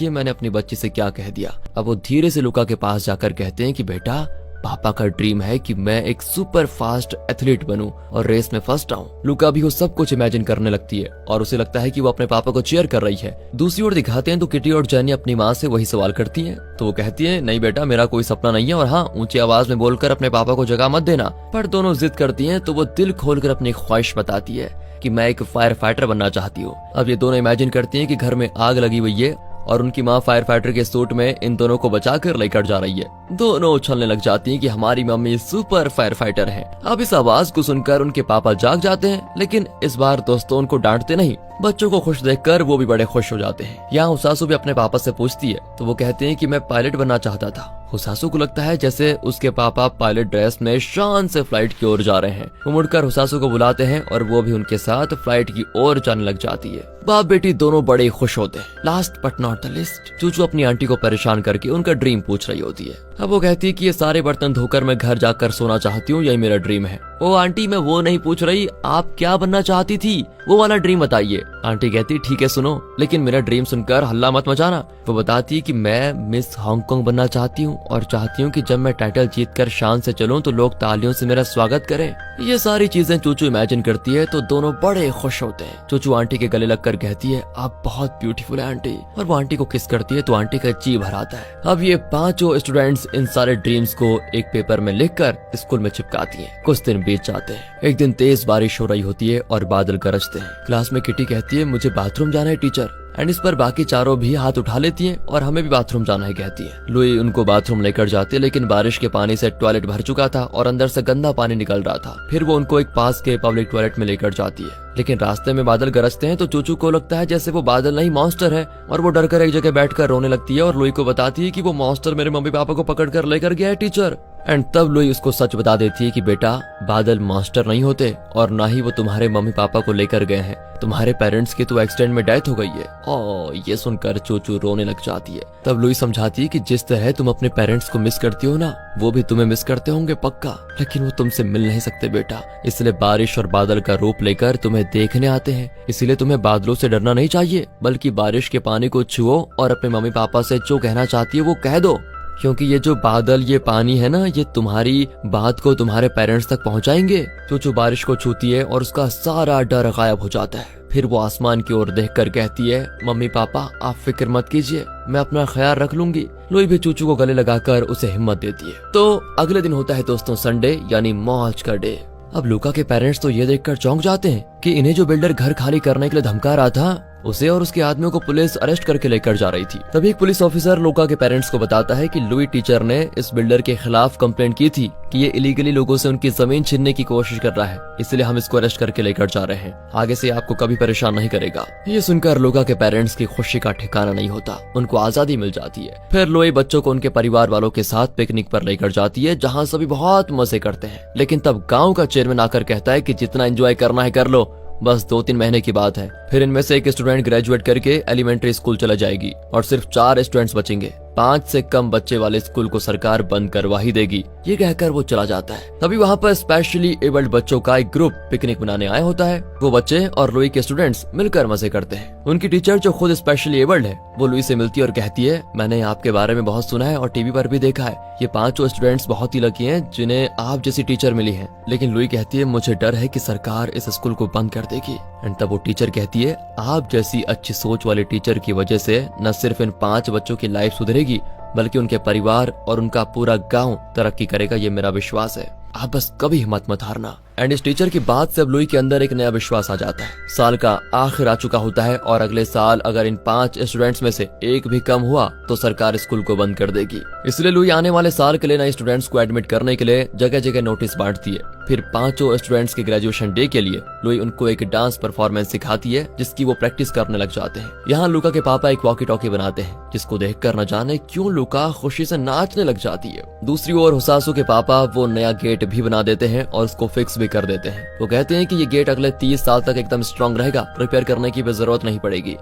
ये मैंने अपनी बच्ची से क्या कह दिया। अब वो धीरे से लुका के पास जाकर कहते हैं कि बेटा पापा का ड्रीम है कि मैं एक सुपर फास्ट एथलीट बनूं और रेस में फर्स्ट आऊं। लुका भी वो सब कुछ इमेजिन करने लगती है और उसे लगता है कि वो अपने पापा को चीयर कर रही है। दूसरी ओर दिखाते हैं तो किटी और जैनी अपनी माँ से वही सवाल करती हैं। तो वो कहती है नहीं बेटा मेरा कोई सपना नहीं है, और हाँ ऊंची आवाज में बोलकर अपने पापा को जगह मत देना। पर दोनों जिद करती हैं तो वो दिल खोलकर अपनी ख्वाहिश बताती है कि मैं एक फायर फाइटर बनना चाहती हूँ। अब ये दोनों इमेजिन करती हैं कि घर में आग लगी हुई है और उनकी माँ फायर फाइटर के सूट में इन दोनों को बचाकर लेकर जा रही है। दोनों उछलने लग जाती हैं कि हमारी मम्मी सुपर फायर फाइटर है। अब इस आवाज को सुनकर उनके पापा जाग जाते हैं, लेकिन इस बार दोस्तों उनको डांटते नहीं। बच्चों को खुश देखकर वो भी बड़े खुश हो जाते हैं। यहाँ हुसासू भी अपने पापा से पूछती है तो वो कहते हैं कि मैं पायलट बनना चाहता था। हुसासू को लगता है जैसे उसके पापा पायलट ड्रेस में शान से फ्लाइट की ओर जा रहे हैं। वो मुड़कर हुसासू को बुलाते हैं और वो भी उनके साथ फ्लाइट की ओर जाने लग जाती है। बाप बेटी दोनों बड़े खुश होते हैं। Last but not the least, चूचू अपनी आंटी को परेशान करके उनका ड्रीम पूछ रही होती है। अब वो कहती है कि ये सारे बर्तन धोकर मैं घर जाकर सोना चाहती हूँ, यही मेरा ड्रीम है। ओ आंटी मैं वो नहीं पूछ रही, आप क्या बनना चाहती थी वो वाला ड्रीम बताइए। आंटी कहती ठीक है सुनो, लेकिन मेरा ड्रीम सुनकर हल्ला मत मचाना। वो बताती है कि मैं मिस हांगकांग बनना चाहती हूँ और चाहती हूँ कि जब मैं टाइटल जीतकर शान से चलूं तो लोग तालियों से मेरा स्वागत करें। ये सारी चीजें चूचू इमेजिन करती है तो दोनों बड़े खुश होते हैं। चूचू आंटी के गले लगकर कहती है आप बहुत ब्यूटीफुल है आंटी, और वो आंटी को किस करती है तो आंटी का जी भर आता है। अब ये पांचों स्टूडेंट्स इन सारे ड्रीम्स को एक पेपर में लिखकर स्कूल में चिपकाती हैं। कुछ दिन बीत जाते हैं। एक दिन तेज बारिश हो रही होती है और बादल गरजते हैं। क्लास में किटी कहती है मुझे बाथरूम जाना है टीचर, एंड इस पर बाकी चारों भी हाथ उठा लेती हैं और हमें भी बाथरूम जाना है कहती है। लुई उनको बाथरूम लेकर जाती है, लेकिन बारिश के पानी से टॉयलेट भर चुका था और अंदर से गंदा पानी निकल रहा था। फिर वो उनको एक पास के पब्लिक टॉयलेट में लेकर जाती है, लेकिन रास्ते में बादल गरजते हैं तो चूचू को लगता है जैसे वो बादल नहीं मॉन्स्टर है, और वो डरकर एक जगह बैठकर रोने लगती है और लुई को बताती है कि वो मॉन्स्टर मेरे मम्मी पापा को पकड़ कर लेकर गया है टीचर। एंड तब लुई उसको सच बता देती है कि बेटा बादल मॉन्स्टर नहीं होते और ना ही वो तुम्हारे मम्मी पापा को लेकर गए हैं, तुम्हारे पेरेंट्स की तो एक्सीडेंट में डेथ हो गई है। और ये सुनकर चूचू रोने लग जाती है। तब लुई समझाती है कि जिस तरह तुम अपने पेरेंट्स को मिस करती हो ना, वो भी तुम्हें मिस करते होंगे पक्का, लेकिन वो तुमसे मिल नहीं सकते बेटा, इसलिए बारिश और बादल का रूप लेकर तुम्हें देखने आते हैं। इसीलिए तुम्हें बादलों से डरना नहीं चाहिए, बल्कि बारिश के पानी को छुओ और अपने मम्मी पापा से जो कहना चाहती है वो कह दो, क्योंकि ये जो बादल ये पानी है ना, ये तुम्हारी बात को तुम्हारे पेरेंट्स तक पहुंचाएंगे। चूचू बारिश को छूती है और उसका सारा डर गायब हो जाता है। फिर वो आसमान की ओर देखकर कहती है मम्मी पापा आप फिक्र मत कीजिए, मैं अपना ख्याल रख लूंगी। लुई भी चूचू को गले लगाकर उसे हिम्मत देती है। तो अगले दिन होता है दोस्तों संडे, यानी मौज का डे। अब लुका के पेरेंट्स तो ये देखकर चौंक जाते हैं कि इन्हें जो बिल्डर घर खाली करने के लिए धमका रहा था, उसे और उसके आदमियों को पुलिस अरेस्ट करके लेकर जा रही थी। तभी एक पुलिस ऑफिसर लुका के पेरेंट्स को बताता है कि लुई टीचर ने इस बिल्डर के खिलाफ कंप्लेंट की थी कि ये इलीगली लोगों से उनकी जमीन छीनने की कोशिश कर रहा है, इसलिए हम इसको अरेस्ट करके लेकर जा रहे हैं। आगे से आपको कभी परेशान नहीं करेगा। ये सुनकर लुका के पेरेंट्स की खुशी का ठिकाना नहीं होता, उनको आजादी मिल जाती है। फिर लुई बच्चों को उनके परिवार वालों के साथ पिकनिक पर लेकर जाती है, जहाँ सभी बहुत मजे करते हैं। लेकिन तब गाँव का चेयरमैन आकर कहता है कि जितना एंजॉय करना है कर लो, बस 2-3 महीने की बात है। फिर इनमें से एक स्टूडेंट ग्रेजुएट करके एलिमेंट्री स्कूल चला जाएगी और सिर्फ 4 स्टूडेंट्स बचेंगे। 5 से कम बच्चे वाले स्कूल को सरकार बंद करवा ही देगी। ये कहकर वो चला जाता है। तभी वहाँ पर स्पेशली एबल्ड बच्चों का एक ग्रुप पिकनिक मनाने आया होता है। वो बच्चे और लुई के स्टूडेंट्स मिलकर मजे करते हैं। उनकी टीचर जो खुद स्पेशली एबल्ड है वो लुई से मिलती है और कहती है, मैंने आपके बारे में बहुत सुना है और टीवी पर भी देखा है। ये 5 स्टूडेंट्स बहुत ही लकी हैं जिन्हें आप जैसी टीचर मिली है। लेकिन लुई कहती है, मुझे डर है कि सरकार इस स्कूल को बंद कर देगी। एंड तब वो टीचर कहती है, आप जैसी अच्छी सोच वाले टीचर की वजह से न सिर्फ इन 5 बच्चों की लाइफ सुधरेगी बल्कि उनके परिवार और उनका पूरा गांव तरक्की करेगा, ये मेरा विश्वास है। आप बस कभी हिम्मत मत हारना। एंड इस टीचर की बात से अब लुई के अंदर एक नया विश्वास आ जाता है। साल का आखिर आ चुका होता है और अगले साल अगर इन 5 स्टूडेंट्स में से एक भी कम हुआ तो सरकार स्कूल को बंद कर देगी। इसलिए लुई आने वाले साल के लिए नए स्टूडेंट्स को एडमिट करने के लिए जगह जगह नोटिस बांटती है। फिर 5 स्टूडेंट्स के ग्रेजुएशन डे के लिए लुई उनको एक डांस परफॉर्मेंस सिखाती है जिसकी वो प्रैक्टिस करने लग जाते हैं। यहाँ लुका के पापा एक वॉकी टॉकी बनाते हैं जिसको देखकर न जाने क्यों लुका खुशी से नाचने लग जाती है। दूसरी ओर हुसासू के पापा वो नया गेट भी बना देते हैं और उसको फिक्स भी कर देते हैं। वो कहते हैं कि ये गेट अगले 30 साल तक एकदम स्ट्रांग रहेगा, रिपेयर करने की भी जरूरत नहीं पड़ेगी।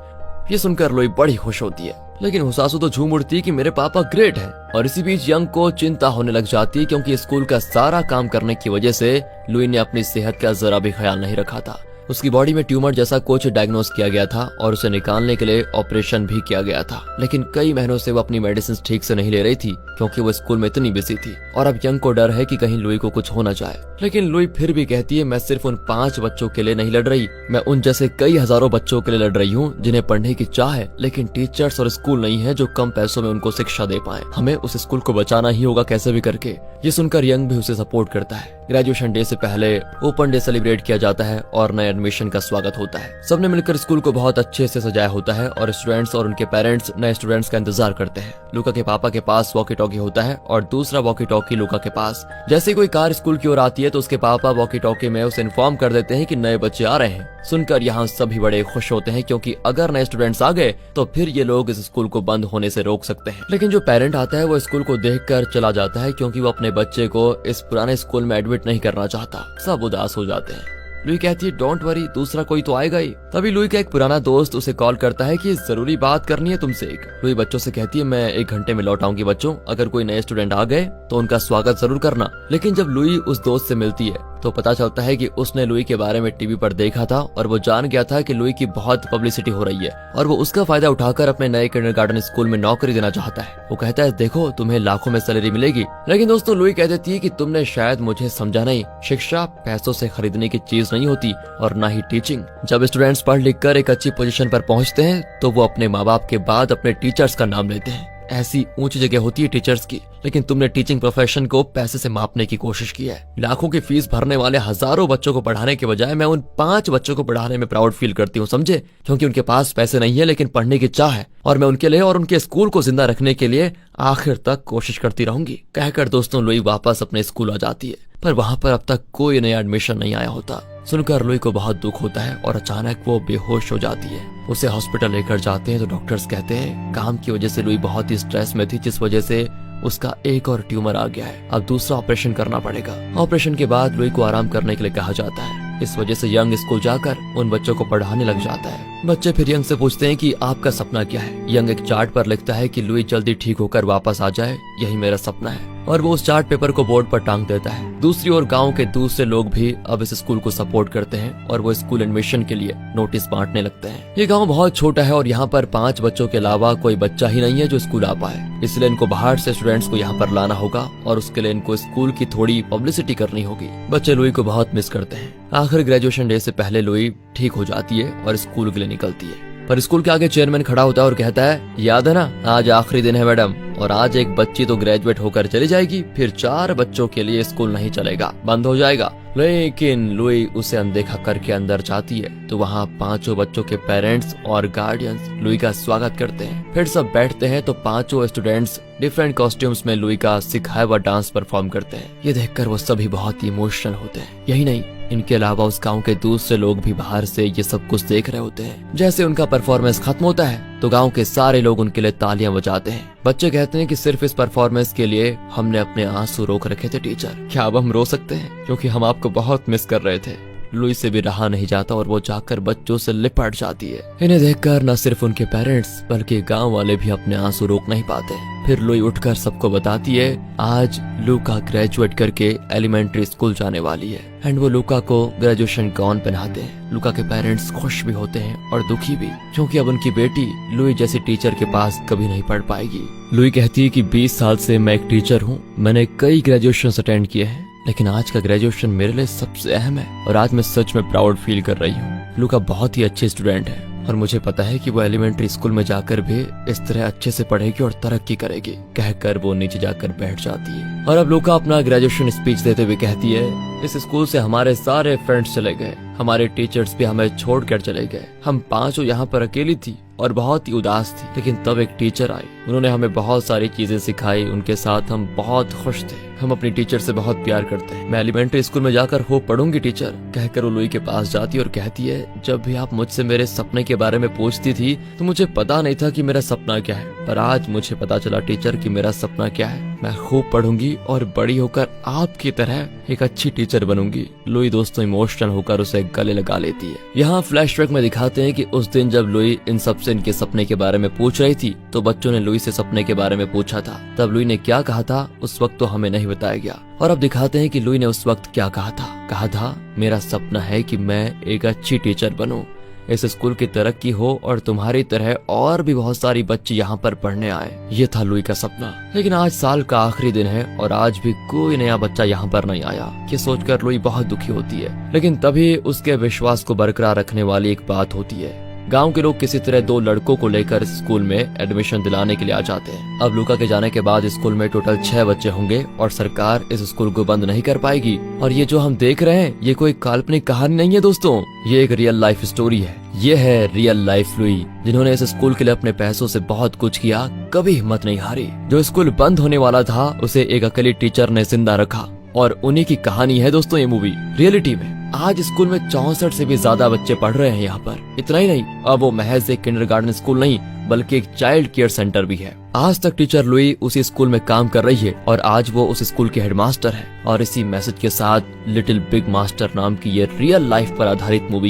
ये सुनकर लुई बड़ी खुश होती है। लेकिन हुसासू तो झूम उठती है कि मेरे पापा ग्रेट हैं। और इसी बीच यंग को चिंता होने लग जाती है क्योंकि स्कूल का सारा काम करने की वजह से लुई ने अपनी सेहत का जरा भी ख्याल नहीं रखा था। उसकी बॉडी में ट्यूमर जैसा कुछ डायग्नोस किया गया था और उसे निकालने के लिए ऑपरेशन भी किया गया था। लेकिन कई महीनों से वो अपनी मेडिसिन ठीक से नहीं ले रही थी क्योंकि वो स्कूल में इतनी बिजी थी और अब यंग को डर है कि कहीं लुई को कुछ हो न जाए। लेकिन लुई फिर भी कहती है, मैं सिर्फ उन 5 बच्चों के लिए नहीं लड़ रही, मैं उन जैसे कई हजारों बच्चों के लिए लड़ रही हूँ जिन्हें पढ़ने की चाह है लेकिन टीचर्स और स्कूल नहीं है जो कम पैसों में उनको शिक्षा दे पाए। हमें उस स्कूल को बचाना ही होगा कैसे भी करके। ये सुनकर यंग भी उसे सपोर्ट करता है। ग्रेजुएशन डे से पहले ओपन डे सेलिब्रेट किया जाता है और नए एडमिशन का स्वागत होता है। सबने मिलकर स्कूल को बहुत अच्छे से सजाया होता है और स्टूडेंट्स और उनके पेरेंट्स नए स्टूडेंट्स का इंतजार करते हैं। लुका के पापा के पास वॉकी टॉकी होता है और दूसरा वॉकी टॉकी लुका के पास। जैसे कोई कार स्कूल की ओर आती है तो उसके पापा वॉकी टॉकी में उसे इन्फॉर्म कर देते हैं कि नए बच्चे आ रहे हैं। सुनकर यहाँ सभी बड़े खुश होते हैं क्योंकि अगर नए स्टूडेंट्स आ गए तो फिर ये लोग इस स्कूल को बंद होने से रोक सकते हैं। लेकिन जो पेरेंट आता है वो स्कूल को देखकर चला जाता है क्योंकि वो अपने बच्चे को इस पुराने स्कूल में एडमिट नहीं करना चाहता। सब उदास हो जाते हैं। लुई कहती है, डोंट वरी, दूसरा कोई तो आएगा ही। तभी लुई का एक पुराना दोस्त उसे कॉल करता है कि जरूरी बात करनी है तुमसे एक। लुई बच्चों से कहती है, मैं 1 घंटे में लौट आऊंगी बच्चों, अगर कोई नए स्टूडेंट आ गए तो उनका स्वागत जरूर करना। लेकिन जब लुई उस दोस्त से मिलती है तो पता चलता है कि उसने लुई के बारे में टीवी पर देखा था और वो जान गया था कि लुई की बहुत पब्लिसिटी हो रही है और वो उसका फायदा उठाकर अपने नए किंडरगार्टन स्कूल में नौकरी देना चाहता है। वो कहता है, देखो तुम्हें लाखों में सैलरी मिलेगी। लेकिन दोस्तों लुई कह देती है कि तुमने शायद मुझे समझा नहीं, शिक्षा पैसों से खरीदने की चीज नहीं होती और न ही टीचिंग। जब स्टूडेंट्स पढ़ लिख कर एक अच्छी पोजीशन पर पहुंचते हैं तो वो अपने माँ बाप के बाद अपने टीचर्स का नाम लेते हैं। ऐसी ऊंची जगह होती है टीचर्स की, लेकिन तुमने टीचिंग प्रोफेशन को पैसे से मापने की कोशिश की है। लाखों की फीस भरने वाले हजारों बच्चों को पढ़ाने के बजाय मैं उन 5 बच्चों को पढ़ाने में प्राउड फील करती हूँ, समझे? क्योंकि उनके पास पैसे नहीं है लेकिन पढ़ने की चाह है और मैं उनके लिए और उनके स्कूल को जिंदा रखने के लिए आखिर तक कोशिश करती रहूंगी। कहकर दोस्तों लुई वापस अपने स्कूल आ जाती है पर वहाँ पर अब तक कोई नया एडमिशन नहीं आया होता। सुनकर लुई को बहुत दुख होता है और अचानक वो बेहोश हो जाती है। उसे हॉस्पिटल लेकर जाते हैं तो डॉक्टर्स कहते हैं काम की वजह से लुई बहुत ही स्ट्रेस में थी जिस वजह से उसका एक और ट्यूमर आ गया है। अब दूसरा ऑपरेशन करना पड़ेगा। ऑपरेशन के बाद लुई को आराम करने के लिए कहा जाता है। इस वजह से यंग स्कूल जाकर उन बच्चों को पढ़ाने लग जाता है। बच्चे फिर यंग से पूछते हैं कि आपका सपना क्या है। यंग एक चार्ट पर लिखता है कि लुई जल्दी ठीक होकर वापस आ जाए, यही मेरा सपना है, और वो उस चार्ट पेपर को बोर्ड पर टांग देता है। दूसरी ओर गांव के दूसरे लोग भी अब इस स्कूल को सपोर्ट करते हैं और वो स्कूल एडमिशन के लिए नोटिस बांटने लगते हैं। ये गांव बहुत छोटा है और यहाँ पर 5 बच्चों के अलावा कोई बच्चा ही नहीं है जो स्कूल आ पाए, इसलिए इनको बाहर से स्टूडेंट्स को यहाँ पर लाना होगा और उसके लिए इनको स्कूल की थोड़ी पब्लिसिटी करनी होगी। बच्चे लुई को बहुत मिस करते हैं। आखिर ग्रेजुएशन डे से पहले लुई ठीक हो जाती है और स्कूल के लिए निकलती है, पर स्कूल के आगे चेयरमैन खड़ा होता है और कहता है, याद है ना, आज आखिरी दिन है मैडम, और आज एक बच्ची तो ग्रेजुएट होकर चली जाएगी, फिर 4 बच्चों के लिए स्कूल नहीं चलेगा, बंद हो जाएगा। लेकिन लुई उसे अनदेखा करके अंदर जाती है तो वहाँ 5 बच्चों के पेरेंट्स और गार्डियंस लुई का स्वागत करते हैं। फिर सब बैठते हैं तो 5 स्टूडेंट्स डिफरेंट कॉस्ट्यूम्स में लुई का सिखाया हुआ डांस परफॉर्म करते हैं। ये देखकर वो सभी बहुत ही इमोशनल होते हैं। यही नहीं, इनके अलावा उस गांव के दूसरे लोग भी बाहर से ये सब कुछ देख रहे होते हैं। जैसे उनका परफॉर्मेंस खत्म होता है तो गांव के सारे लोग उनके लिए तालियां बजाते हैं। बच्चे कहते हैं कि सिर्फ इस परफॉर्मेंस के लिए हमने अपने आंसू रोक रखे थे टीचर, क्या अब हम रो सकते हैं, क्योंकि हम आपको बहुत मिस कर रहे थे। लुई से भी रहा नहीं जाता और वो जाकर बच्चों से लिपट जाती है। इन्हें देखकर न सिर्फ उनके पेरेंट्स बल्कि गांव वाले भी अपने आंसू रोक नहीं पाते। फिर लुई उठकर सबको बताती है आज लूका ग्रेजुएट करके एलिमेंट्री स्कूल जाने वाली है। एंड वो लूका को ग्रेजुएशन गाउन पहनाते हैं। लूका के पेरेंट्स खुश भी होते हैं और दुखी भी, क्योंकि अब उनकी बेटी लुई जैसी टीचर के पास कभी नहीं पढ़ पाएगी। लुई कहती है कि 20 साल से मैं एक टीचर हूँ, मैंने कई ग्रेजुएशन अटेंड किए हैं, लेकिन आज का ग्रेजुएशन मेरे लिए सबसे अहम है और आज मैं सच में प्राउड फील कर रही हूँ। लूका बहुत ही अच्छी स्टूडेंट है और मुझे पता है कि वो एलिमेंट्री स्कूल में जाकर भी इस तरह अच्छे से पढ़ेगी और तरक्की करेगी। कहकर वो नीचे जाकर बैठ जाती है और अब लूका अपना ग्रेजुएशन स्पीच देते हुए कहती है इस स्कूल से हमारे सारे फ्रेंड्स चले गए, हमारे टीचर्स भी हमें छोड़कर चले गए, हम पांचों यहाँ पर अकेली थी और बहुत ही उदास थी। लेकिन तब एक टीचर आई, उन्होंने हमें बहुत सारी चीजें सिखाई, उनके साथ हम बहुत खुश थे। हम अपनी टीचर से बहुत प्यार करते हैं। मैं एलिमेंट्री स्कूल में जाकर हो पढ़ूंगी टीचर। कहकर वो लुई के पास जाती और कहती है जब भी आप मुझसे मेरे सपने के बारे में पूछती थी तो मुझे पता नहीं था कि मेरा सपना क्या है, पर आज मुझे पता चला टीचर कि मेरा सपना क्या है। मैं खूब पढ़ूंगी और बड़ी होकर आपकी तरह एक अच्छी टीचर बनूंगी। लुई दोस्तों इमोशनल होकर उसे गले लगा लेती है। यहाँ फ्लैशबैक में दिखाते हैं कि उस दिन जब लुई इन सबसे इनके सपने के बारे में पूछ रही थी तो बच्चों ने लुई से सपने के बारे में पूछा था। तब लुई ने क्या कहा था उस वक्त तो हमें नहीं बताया गया, और अब दिखाते हैं कि लुई ने उस वक्त क्या कहा था मेरा सपना है कि मैं एक अच्छी टीचर बनूं, इस स्कूल की तरक्की हो और तुम्हारी तरह और भी बहुत सारी बच्चे यहाँ पर पढ़ने आए। ये था लुई का सपना। लेकिन आज साल का आखिरी दिन है और आज भी कोई नया बच्चा यहाँ पर नहीं आया। ये सोचकर लुई बहुत दुखी होती है। लेकिन तभी उसके विश्वास को बरकरार रखने वाली एक बात होती है। गांव के लोग किसी तरह 2 लड़कों को लेकर स्कूल में एडमिशन दिलाने के लिए आ जाते हैं। अब लूका के जाने के बाद स्कूल में टोटल 6 बच्चे होंगे और सरकार इस स्कूल को बंद नहीं कर पाएगी। और ये जो हम देख रहे हैं ये कोई काल्पनिक कहानी नहीं है दोस्तों, ये एक रियल लाइफ स्टोरी है। ये है रियल लाइफ लुई, जिन्होंने इस स्कूल के लिए अपने पैसों से बहुत कुछ किया, कभी हिम्मत नहीं हारी। जो स्कूल बंद होने वाला था उसे एक अकेली टीचर ने जिंदा रखा, और उन्हीं की कहानी है दोस्तों ये मूवी। रियलिटी में आज स्कूल में 64 से भी ज्यादा बच्चे पढ़ रहे हैं यहाँ पर। इतना ही नहीं, अब वो महज एक किंडरगार्टन स्कूल नहीं बल्कि एक चाइल्ड केयर सेंटर भी है। आज तक टीचर लुई उसी स्कूल में काम कर रही है और आज वो उस स्कूल की हेडमास्टर है। और इसी मैसेज के साथ लिटिल बिग मास्टर नाम की ये रियल लाइफ पर आधारित मूवी